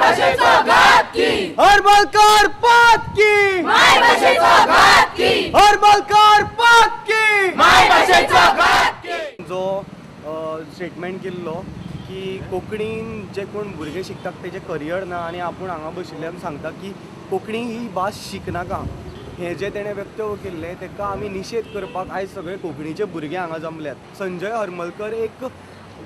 भाषेचा घात की हरमलकर पात की माय भाषेचा घात की हरमलकर पात की माय भाषेचा घात की जो स्टेटमेंट केल्लो की कोंकणीन जे कोण भुरगे शिकतात तेजे करियर ना आनी आपूण हांगा बशिल्ल्यान सांगता की कोंकणी ही भास शिकनाका हे जे तेणें व्यक्तव्य केल्लें तेका आमी निशेध करपाक आयज सगळे कोंकणीचे भुरगे हांगा जमल्यात. संजय हरमलकर एक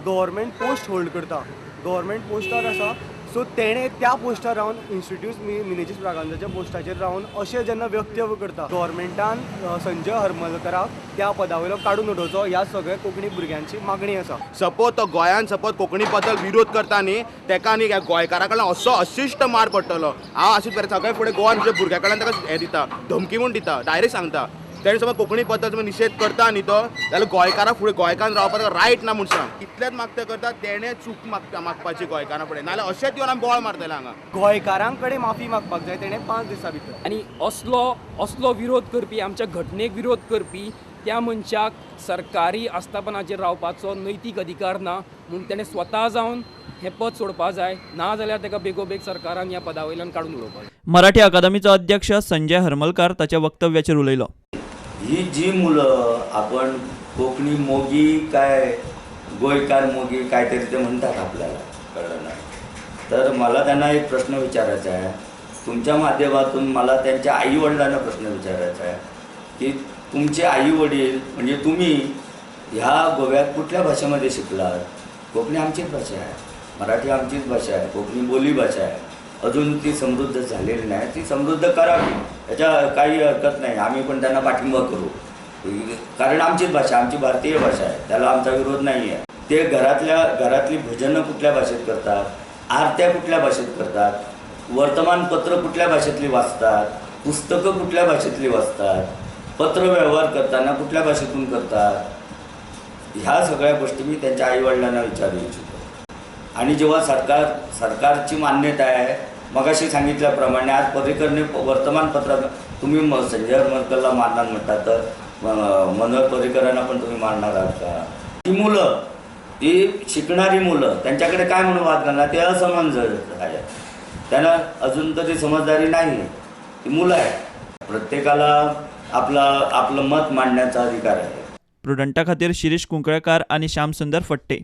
गव्हर्मेंट पोस्ट होल्ड करता, गव्हर्मेंट पोस्टार आसा, सो तेणें त्या पोस्टार रावन इन्स्टिट्यूट मिनेजीस ब्रागांजाच्या पोस्टाचेर रावन अशें जेन्ना व्यक्तव्य करता गव्हर्मेंटान संजय हरमलकराक त्या पदा वयलो काडून उडोवचो ह्या सगळ्या कोंकणी भुरग्यांची मागणी आसा. सपोज तो गोंयान सपोज कोंकणी बद्दल विरोध करता न्ही तेका न्ही गोंयकारा कडल्यान असो अशिश्ट मार पडटलो. हांव अशीच सगळे फुडें गोवन भुरग्या कडल्यान ताका हें दिता, धमकी म्हूण दिता, डायरेक्ट सांगता तेणें समज कोंकणी बद्दल निशेध करता न्ही तो जाल्यार गोंयकारा फुडें गोंयकान रावपाक रायट ना म्हूण सांग. इतलेंच मागता करता तेणें चूक मागपाची गोंयकारां फुडें, नाल्यार अशेंच येवन आमी बोवाळ मारतले हांगा. गोंयकारां कडेन माफी मागपाक जाय तेणें 5 दिसां भितर. आनी असलो विरोध करपी, आमच्या घटनेक विरोध करपी त्या मनशाक सरकारी आस्थापनाचेर रावपाचो नैतीक अधिकार ना म्हूण तेणें स्वता जावन हें पद सोडपा जाय, ना जाल्यार ताका बेगोबेग सरकारान ह्या पदा वयल्यान काडून उडोवपाक. मराठी अकादमीचो अध्यक्ष संजय हरमलकर ताच्या वक्तव्याचेर उलयलो. ही जी मुलं आपण कोकणी मोगी काय गोयकार मोगी काहीतरी ते म्हणतात आपल्याला कळलं ना. तर मला त्यांना एक प्रश्न विचारायचा आहे, तुमच्या माध्यमातून मला त्यांच्या आईवडिलांना प्रश्न विचारायचा आहे की तुमचे आईवडील म्हणजे तुम्ही ह्या गोव्यात कुठल्या भाषेमध्ये शिकलात? कोकणी आमचीच भाषा आहे, मराठी आमचीच भाषा आहे, कोकणी बोली भाषा आहे. अजून ती समृद्ध झालेली नाही, ती समृद्ध करावी, याच्या काही हरकत नाही. आम्ही पण त्यांना पाठिंबा करू, कारण आमचीच भाषा, आमची भारतीय भाषा आहे, त्याला आमचा विरोध नाही आहे. ते घरातली भजनं कुठल्या भाषेत करतात, आरत्या कुठल्या भाषेत करतात, वर्तमानपत्र कुठल्या भाषेतली वाचतात, पुस्तकं कुठल्या भाषेतली वाचतात, पत्रव्यवहार करताना कुठल्या भाषेतून करतात, ह्या सगळ्या गोष्टी मी त्यांच्या आईवडिलांना विचारू इच्छितो. आणि जेव्हा सरकारची मान्यता आहे, मगाशी सांगितल्याप्रमाणे आज पर्रिकरने वर्तमानपत्रात तुम्ही संजय हरमलकरला मारणार म्हणता तर मनोहर पर्रिकरांना पण तुम्ही मारणार आहात का? ती मुलं, ती शिकणारी मुलं, त्यांच्याकडे काय म्हणून वाद घालणार? ते असमंजस आहे, त्यांना अजून तरी समजदारी नाही. ती मुलं आहे, प्रत्येकाला आपलं मत मांडण्याचा अधिकार आहे. प्रुडंटा खातीर शिरीष कुंकळकार आनी श्याम सुंदर फट्टे.